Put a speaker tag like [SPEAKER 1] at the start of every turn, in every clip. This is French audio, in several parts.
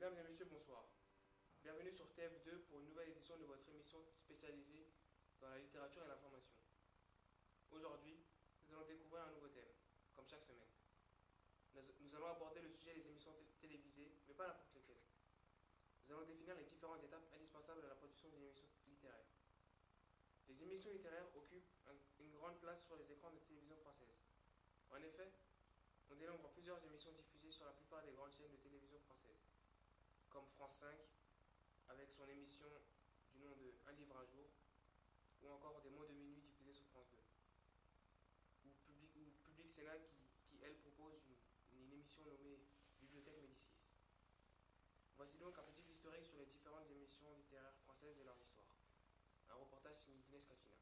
[SPEAKER 1] Mesdames et messieurs, bonsoir. Bienvenue sur TF2 pour une nouvelle édition de votre émission spécialisée dans la littérature et l'information. Aujourd'hui, nous allons découvrir un nouveau thème, comme chaque semaine. Nous allons aborder le sujet des émissions télévisées, mais pas n'importe lesquelles. Nous allons définir les différentes étapes indispensables à la production d'une émission littéraire. Les émissions littéraires occupent une grande place sur les écrans de télévision française. En effet, on dénombre plusieurs émissions diffusées sur la plupart des grandes chaînes de télévision françaises, comme France 5, avec son émission du nom de Un livre un jour, ou encore des mots de minuit diffusés sur France 2, ou Public Sénat qui elle, propose une émission nommée Bibliothèque Médicis. Voici donc un petit historique sur les différentes émissions littéraires françaises et leur histoire. Un reportage signé Inès Katina.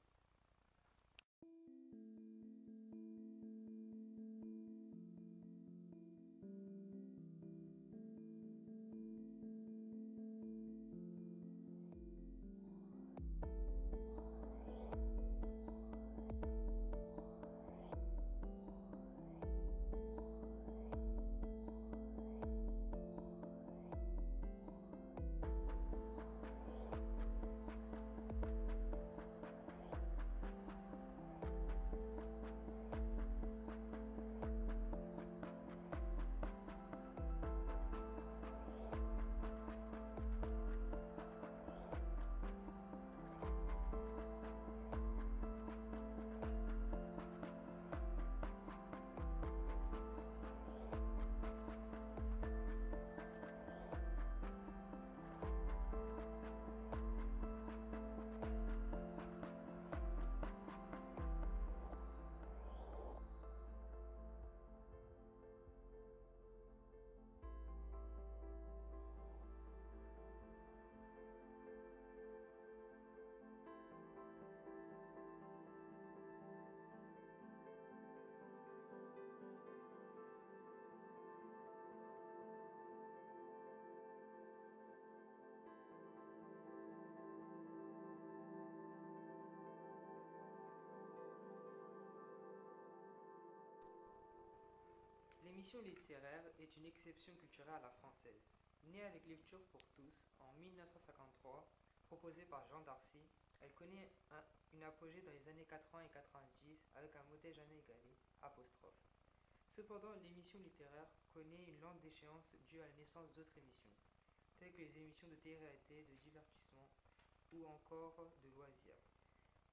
[SPEAKER 2] L'émission littéraire est une exception culturelle à la française. Née avec Lecture pour tous en 1953, proposée par Jean Darcy, elle connaît une apogée dans les années 80 et 90 avec un modèle jamais égalé, apostrophe. Cependant, l'émission littéraire connaît une lente déchéance due à la naissance d'autres émissions, telles que les émissions de télé-réalité, de divertissement ou encore de loisirs.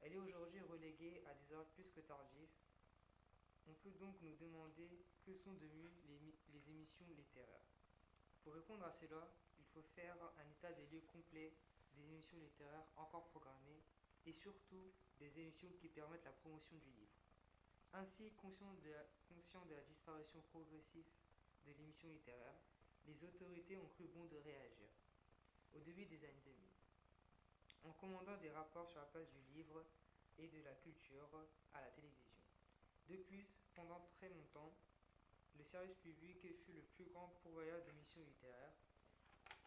[SPEAKER 2] Elle est aujourd'hui reléguée à des heures plus que tardives. On peut donc nous demander que sont devenues les émissions littéraires. Pour répondre à cela, il faut faire un état des lieux complet des émissions littéraires encore programmées et surtout des émissions qui permettent la promotion du livre. Ainsi, conscient de la disparition progressive de l'émission littéraire, les autorités ont cru bon de réagir au début des années 2000, en commandant des rapports sur la place du livre et de la culture à la télévision. De plus, pendant très longtemps, le service public fut le plus grand pourvoyeur d'émissions littéraires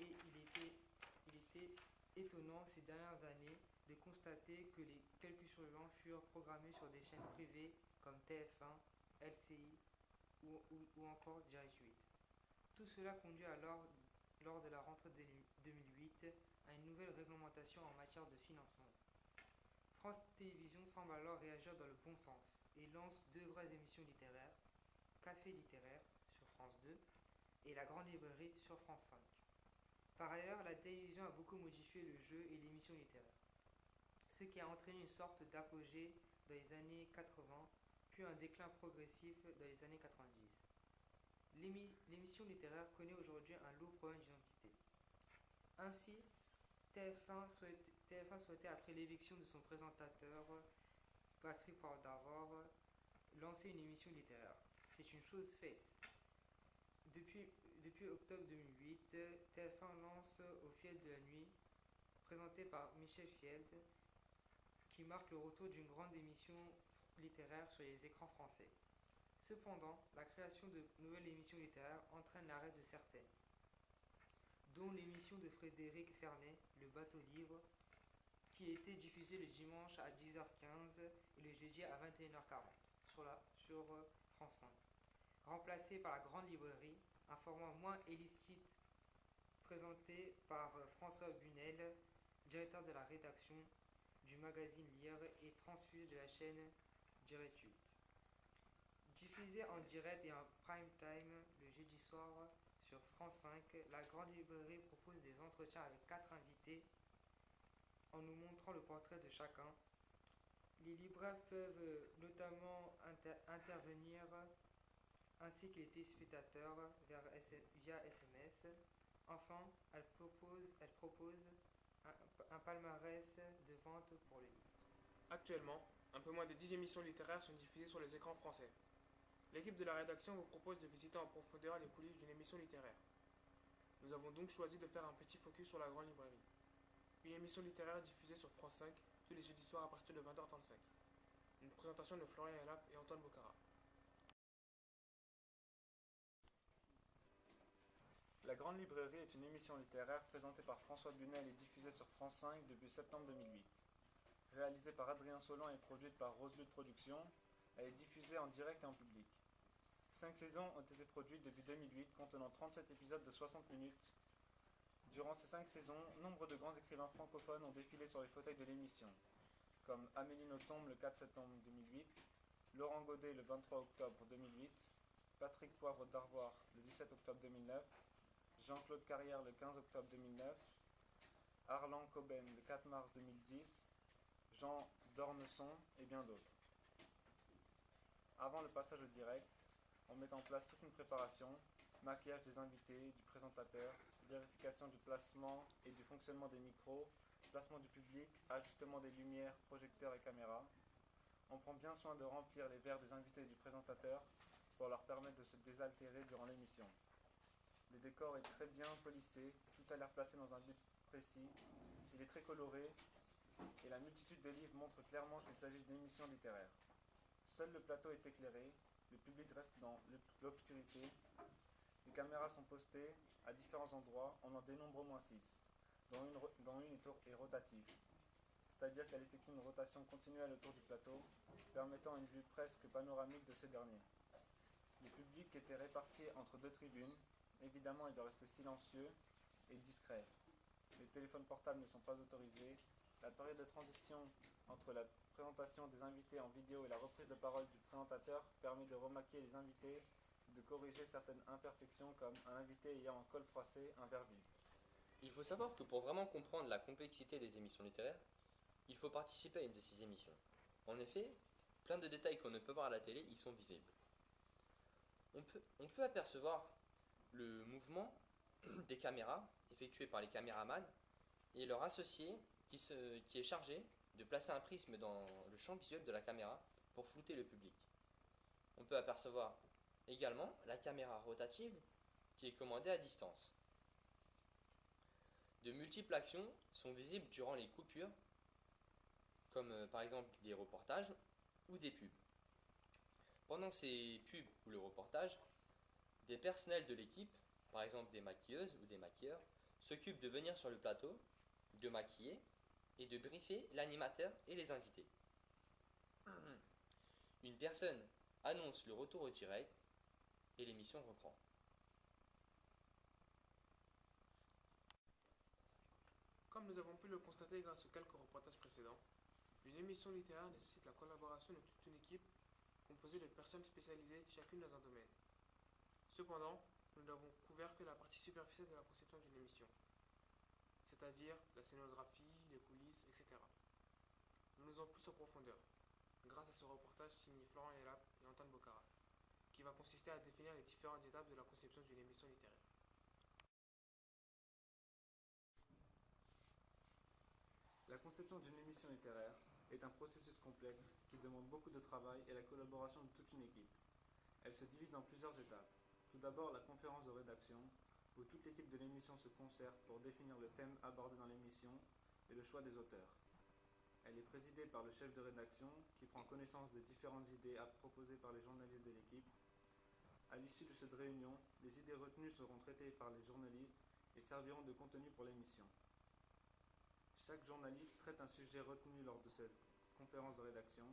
[SPEAKER 2] et il était étonnant ces dernières années de constater que les quelques survivants furent programmés sur des chaînes privées comme TF1, LCI ou encore Direct 8. Tout cela conduit alors, lors de la rentrée 2008, à une nouvelle réglementation en matière de financement. France Télévisions semble alors réagir dans le bon sens et lance deux vraies émissions littéraires, Café littéraire sur France 2 et La Grande Librairie sur France 5. Par ailleurs, la télévision a beaucoup modifié le jeu et l'émission littéraire, ce qui a entraîné une sorte d'apogée dans les années 80, puis un déclin progressif dans les années 90. L'émission littéraire connaît aujourd'hui un lourd problème d'identité. Ainsi, TF1 souhaitait, après l'éviction de son présentateur, Patrick Poivre, lancer une émission littéraire. C'est une chose faite. Depuis octobre 2008, TF1 lance Au fil de la nuit, présenté par Michel Field, qui marque le retour d'une grande émission littéraire sur les écrans français. Cependant, la création de nouvelles émissions littéraires entraîne l'arrêt de certaines, dont l'émission de Frédéric Fernet, Le Bateau Livre, qui était diffusée le dimanche à 10h15 et le jeudi à 21h40 sur France 5. Remplacée par La Grande Librairie, un format moins élicite présenté par François Bunel, directeur de la rédaction du magazine Lire et transfuse de la chaîne Direct 8. Diffusée en direct et en prime time le jeudi soir sur France 5, la Grande Librairie propose des entretiens avec 4 invités en nous montrant le portrait de chacun. Les libraires peuvent notamment intervenir ainsi que les téléspectateurs via SMS. Enfin, elle propose un palmarès de vente pour le livre.
[SPEAKER 1] Actuellement, un peu moins de 10 émissions littéraires sont diffusées sur les écrans français. L'équipe de la rédaction vous propose de visiter en profondeur les coulisses d'une émission littéraire. Nous avons donc choisi de faire un petit focus sur la Grande Librairie. Une émission littéraire diffusée sur France 5 tous les jeudis soirs à partir de 20h35. Une présentation de Florian Elap et Antoine Bocara.
[SPEAKER 3] La Grande Librairie est une émission littéraire présentée par François Bunel et diffusée sur France 5 depuis septembre 2008. Réalisée par Adrien Solan et produite par Roselude Productions, elle est diffusée en direct et en public. 5 saisons ont été produites depuis 2008, contenant 37 épisodes de 60 minutes. Durant ces 5 saisons, nombre de grands écrivains francophones ont défilé sur les fauteuils de l'émission, comme Amélie Nothomb le 4 septembre 2008, Laurent Godet le 23 octobre 2008, Patrick Poivre d'Arvoire le 17 octobre 2009, Jean-Claude Carrière le 15 octobre 2009, Arlan Coben le 4 mars 2010, Jean Dormesson et bien d'autres. Avant le passage au direct, on met en place toute une préparation, maquillage des invités, du présentateur, vérification du placement et du fonctionnement des micros, placement du public, ajustement des lumières, projecteurs et caméras. On prend bien soin de remplir les verres des invités et du présentateur pour leur permettre de se désaltérer durant l'émission. Le décor est très bien polissé, tout a l'air placé dans un but précis, il est très coloré et la multitude de livres montre clairement qu'il s'agit d'une émission littéraire. Seul le plateau est éclairé, le public reste dans l'obscurité, les caméras sont postées à différents endroits, on en dénombre au moins 6, dont une est rotative, c'est-à-dire qu'elle effectue une rotation continuelle autour du plateau, permettant une vue presque panoramique de ce dernier. Le public était réparti entre 2 tribunes. Évidemment, il doit rester silencieux et discret. Les téléphones portables ne sont pas autorisés. La période de transition entre la présentation des invités en vidéo et la reprise de parole du présentateur permet de remaquiller les invités et de corriger certaines imperfections comme un invité ayant un col froissé, un verre vide.
[SPEAKER 4] Il faut savoir que pour vraiment comprendre la complexité des émissions littéraires, il faut participer à une de ces émissions. En effet, plein de détails qu'on ne peut voir à la télé y sont visibles. On peut apercevoir le mouvement des caméras effectué par les caméramans et leur associé qui est chargé de placer un prisme dans le champ visuel de la caméra pour flouter le public. On peut apercevoir également la caméra rotative qui est commandée à distance. De multiples actions sont visibles durant les coupures, comme par exemple des reportages ou des pubs. Pendant ces pubs ou le reportage, des personnels de l'équipe, par exemple des maquilleuses ou des maquilleurs, s'occupent de venir sur le plateau, de maquiller et de briefer l'animateur et les invités. Une personne annonce le retour au direct et l'émission reprend.
[SPEAKER 1] Comme nous avons pu le constater grâce aux quelques reportages précédents, une émission littéraire nécessite la collaboration de toute une équipe composée de personnes spécialisées chacune dans un domaine. Cependant, nous n'avons couvert que la partie superficielle de la conception d'une émission, c'est-à-dire la scénographie, les coulisses, etc. Nous nous allons plus en profondeur, grâce à ce reportage signé Florian Elap et Antoine Bocara, qui va consister à définir les différentes étapes de la conception d'une émission littéraire.
[SPEAKER 3] La conception d'une émission littéraire est un processus complexe qui demande beaucoup de travail et la collaboration de toute une équipe. Elle se divise en plusieurs étapes. Tout d'abord, la conférence de rédaction, où toute l'équipe de l'émission se concerte pour définir le thème abordé dans l'émission et le choix des auteurs. Elle est présidée par le chef de rédaction qui prend connaissance des différentes idées proposées par les journalistes de l'équipe. À l'issue de cette réunion, les idées retenues seront traitées par les journalistes et serviront de contenu pour l'émission. Chaque journaliste traite un sujet retenu lors de cette conférence de rédaction.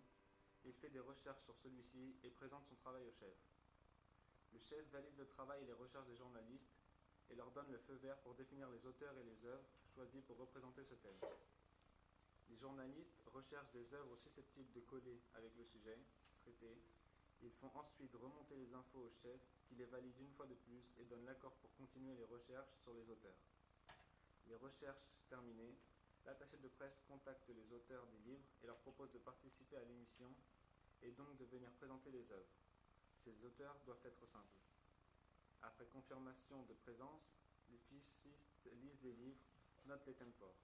[SPEAKER 3] Il fait des recherches sur celui-ci et présente son travail au chef. Le chef valide le travail et les recherches des journalistes et leur donne le feu vert pour définir les auteurs et les œuvres choisis pour représenter ce thème. Les journalistes recherchent des œuvres susceptibles de coller avec le sujet traité. Ils font ensuite remonter les infos au chef qui les valide une fois de plus et donne l'accord pour continuer les recherches sur les auteurs. Les recherches terminées, l'attaché de presse contacte les auteurs des livres et leur propose de participer à l'émission et donc de venir présenter les œuvres. Ces auteurs doivent être simples. Après confirmation de présence, les fichistes lisent les livres, notent les thèmes forts.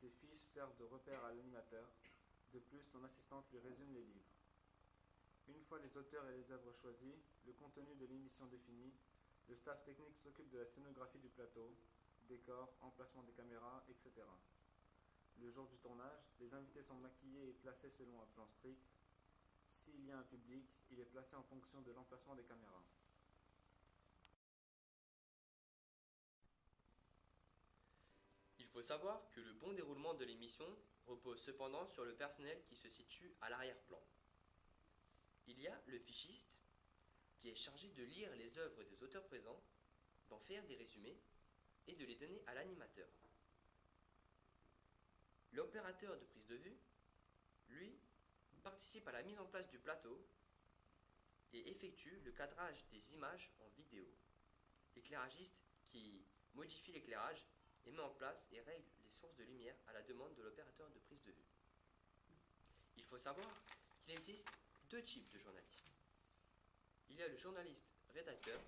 [SPEAKER 3] Ces fiches servent de repère à l'animateur. De plus, son assistante lui résume les livres. Une fois les auteurs et les œuvres choisis, le contenu de l'émission défini, le staff technique s'occupe de la scénographie du plateau, décors, emplacement des caméras, etc. Le jour du tournage, les invités sont maquillés et placés selon un plan strict. S'il y a un public, il est placé en fonction de l'emplacement des caméras.
[SPEAKER 4] Il faut savoir que le bon déroulement de l'émission repose cependant sur le personnel qui se situe à l'arrière-plan. Il y a le fichiste qui est chargé de lire les œuvres des auteurs présents, d'en faire des résumés et de les donner à l'animateur. L'opérateur de prise de vue, lui, participe à la mise en place du plateau et effectue le cadrage des images en vidéo. L'éclairagiste qui modifie l'éclairage et met en place et règle les sources de lumière à la demande de l'opérateur de prise de vue. Il faut savoir qu'il existe deux types de journalistes. Il y a le journaliste rédacteur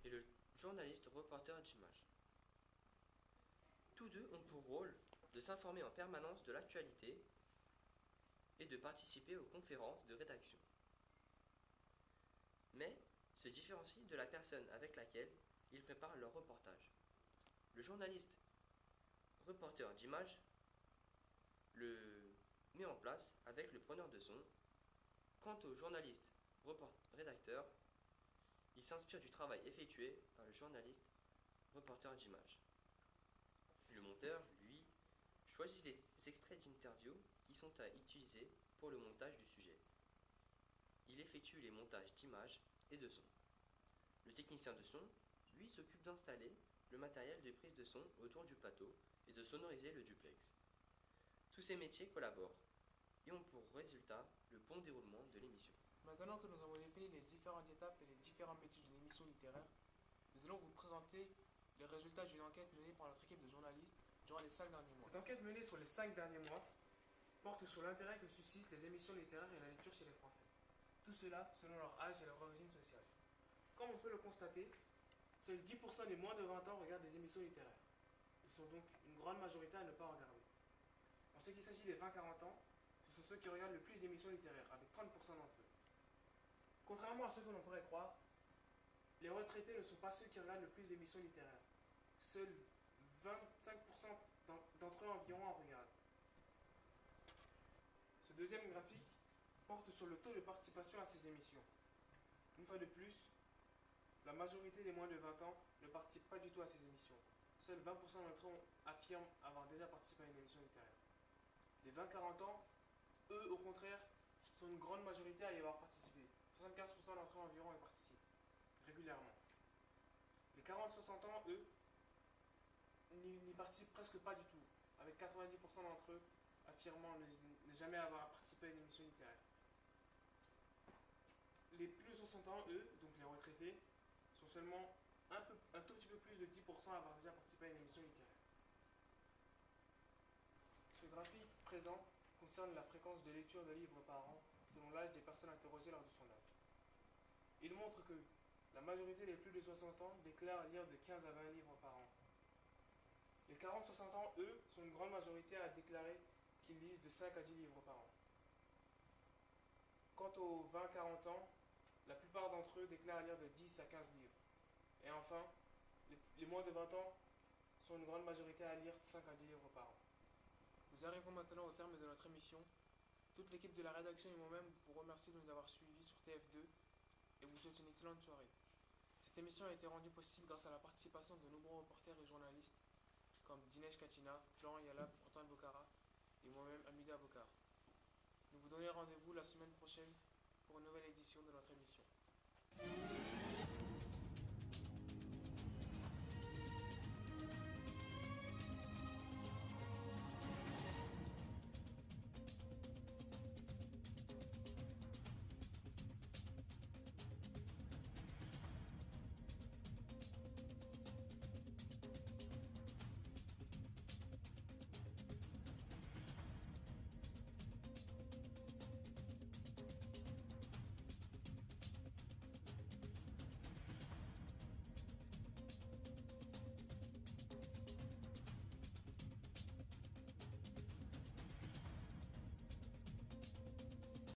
[SPEAKER 4] et le journaliste reporter d'image. Tous deux ont pour rôle de s'informer en permanence de l'actualité et de participer aux conférences de rédaction, mais se différencient de la personne avec laquelle ils préparent leur reportage. Le journaliste reporter d'image le met en place avec le preneur de son. Quant au journaliste rédacteur, il s'inspire du travail effectué par le journaliste reporter d'image. Le monteur, lui, choisit les extraits d'interviews qui sont à utiliser pour le montage du sujet. Il effectue les montages d'images et de son. Le technicien de son, lui, s'occupe d'installer le matériel de prise de son autour du plateau et de sonoriser le duplex. Tous ces métiers collaborent et ont pour résultat le bon déroulement de l'émission.
[SPEAKER 1] Maintenant que nous avons défini les différentes étapes et les différents métiers d'une émission littéraire, nous allons vous présenter les résultats d'une enquête menée par notre équipe de journalistes durant les 5 derniers mois. Cette enquête menée sur les 5 derniers mois porte sur l'intérêt que suscitent les émissions littéraires et la lecture chez les Français. Tout cela selon leur âge et leur origine sociale. Comme on peut le constater, seuls 10% des moins de 20 ans regardent des émissions littéraires. Ils sont donc une grande majorité à ne pas regarder. En ce qui s'agit des 20-40 ans, ce sont ceux qui regardent le plus d'émissions littéraires, avec 30% d'entre eux. Contrairement à ce que l'on pourrait croire, les retraités ne sont pas ceux qui regardent le plus d'émissions littéraires. Seuls 25% d'entre eux environ en regardent. Ce deuxième graphique porte sur le taux de participation à ces émissions. Une fois de plus, la majorité des moins de 20 ans ne participent pas du tout à ces émissions. Seuls 20% d'entre eux affirment avoir déjà participé à une émission littéraire. Les 20-40 ans, eux, au contraire, sont une grande majorité à y avoir participé. 75% d'entre eux environ y participent régulièrement. Les 40-60 ans, eux, n'y participent presque pas du tout, avec 90% d'entre eux affirmant ne jamais avoir participé à une émission littéraire. Les plus de 60 ans, eux, donc les retraités, sont seulement un tout petit peu plus de 10% à avoir déjà participé à une émission littéraire. Ce graphique présent concerne la fréquence de lecture de livres par an selon l'âge des personnes interrogées lors du sondage. Il montre que la majorité des plus de 60 ans déclarent lire de 15 à 20 livres par an. Les 40-60 ans, eux, sont une grande majorité à déclarer qu'ils lisent de 5 à 10 livres par an. Quant aux 20-40 ans, la plupart d'entre eux déclarent lire de 10 à 15 livres. Et enfin, les moins de 20 ans sont une grande majorité à lire 5 à 10 livres par an. Nous arrivons maintenant au terme de notre émission. Toute l'équipe de la rédaction et moi-même vous remercie de nous avoir suivis sur TF2 et vous souhaite une excellente soirée. Cette émission a été rendue possible grâce à la participation de nombreux reporters et journalistes comme Dinesh Katina, Florent Yalab, Antoine Bocara et moi-même Amida Bokar. Nous vous donnons rendez-vous la semaine prochaine pour une nouvelle édition de notre émission.